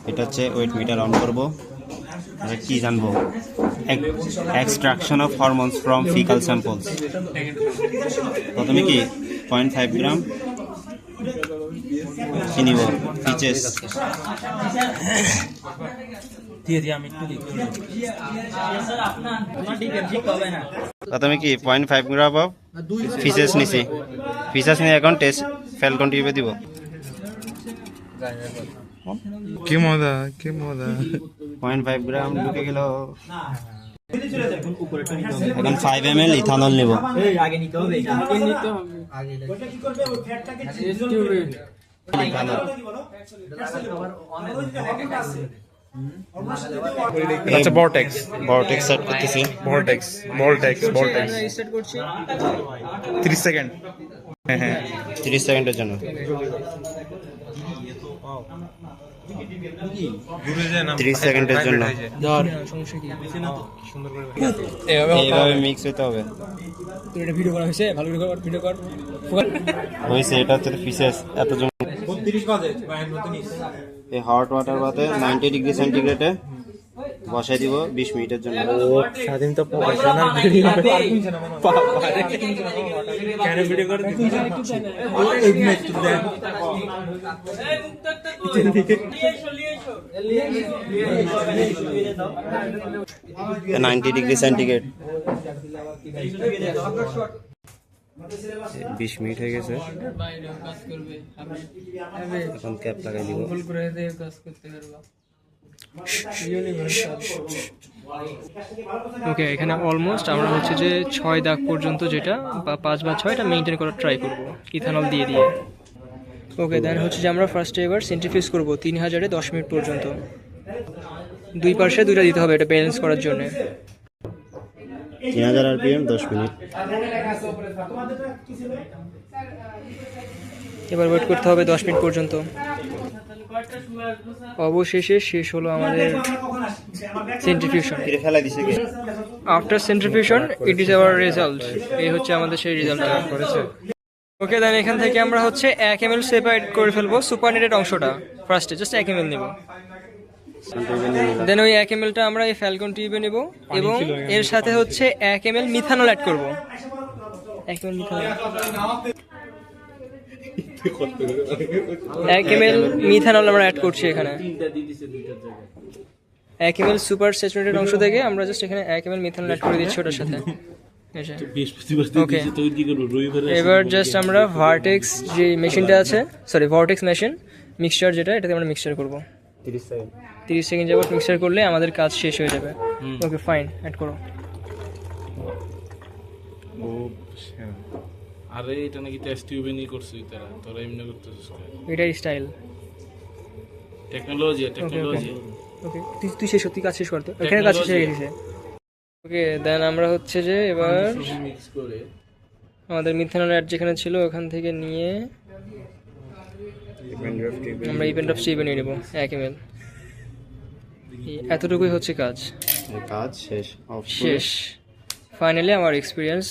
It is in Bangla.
এটা হচ্ছে ওয়েট মিটার অন করব। আমরা কি জানবো? Extraction of hormones from faecal samples. প্রথমে কি 0.5 গ্রাম কি নিব? ফিচেস প্রথমে কি 0.5 গ্রাম অফ ফিচেস নিছি। ফিচেস নিয়ে এখন টেস্ট ফ্যালকন টিউবে দিব। কি মজা, কি মজা। 0.5 গ্রাম ঢুকে গেল। এখন 5 ml ইথানল নেব। আচ্ছা, ভর্টেক্স ভর্টেক্স সেট করতেছি। Vortex vortex vortex 30 second. হ্যাঁ হ্যাঁ 30 সেকেন্ডের জন্য। ত্রিশ সেকেন্ডের জন্য এইভাবে মিক্স হইতে হবে। হয়েছে, এটা হচ্ছে ফিশেস। এতজন এই হট ওয়াটার বাদে 90 ডিগ্রি সেন্টিগ্রেডে বসাই দিব 20 মিনিটের জন্য। স্বাধীন তো প্রফেশনাল ভিডিও কেন ভিডিও করে 90 ডিগ্রি সেন্টিগ্রেড 20 মিনিট হয়ে গেছে। এখন ক্যাপ লাগাই দিব। ওকে, এখানে অলমোস্ট আমরা হচ্ছে যে 6 দাগ পর্যন্ত যেটা বা 5 বা 6 এটা মেনটেন করার ট্রাই করব ইথানল দিয়ে দিয়ে। ওকে, দেন হচ্ছে যে আমরা ফার্স্টে এবার সেন্ট্রিফিউজ করব 3000-এ 10 মিনিট পর্যন্ত। দুই পাশে দুইটা দিতে হবে এটা ব্যালেন্স করার জন্য। 3000 rpm 10 মিনিট। এবার ওয়েট করতে হবে 10 মিনিট পর্যন্ত। অবশেষে শেষ হলো আমাদের সেন্ট্রিফিউশন। ফেলাই দিছে কি? After centrifugation it is our result. এই হচ্ছে আমাদের সেই রেজাল্টটা করেছে। ওকে, দেন এখান থেকে আমরা হচ্ছে 1 ml সেপারেট করে ফেলবো সুপারনেটেড অংশটা। ফার্স্টে জাস্ট 1 ml নেব। দেন ওই 1 mlটা আমরা এই ফ্যালকন টিউবে নেব এবং এর সাথে হচ্ছে 1 ml মিথানল অ্যাড করব। 1 ml মিথানল 1 ml মিথানল আমরা অ্যাড করছি এখানে। 1 ml সুপার স্যাচুরেটেড অংশ থেকে আমরা জাস্ট এখানে 1 ml মিথানল অ্যাড করে দিচ্ছি ওটার সাথে। ওকে, এবার জাস্ট আমরা ভার্টেক্স যে মেশিনটা আছে, সরি ভার্টেক্স মেশিন মিক্সচার যেটা, এটাতে আমরা মিক্সচার করব। 30 সেকেন্ড যাবত মিক্সচার করলে আমাদের কাজ শেষ হয়ে যাবে। ওকে ফাইন, অ্যাড করো। আরে এটা নাকি টেস্ট টিউবে নি করছিস তারা, তোরা এমনি করতেছিস কেন? এটাই স্টাইল টেকনোলজি। ওকে, তুই শেষ, তুই কাজ শেষ করতে, এখানে কাজ শেষ হয়ে গেছে। ওকে, দেন আমরা হচ্ছে যে এবার মিক্স করে আমাদের মিথানল অ্যাড যেখানে ছিল ওখান থেকে নিয়ে আমরা ইভেন্ট অফ টিউবে নিয়ে নেব 1 ml। এতটুকুই হচ্ছে কাজ। কাজ শেষ। শেষ। ফাইনালি আমার এক্সপিরিয়েন্স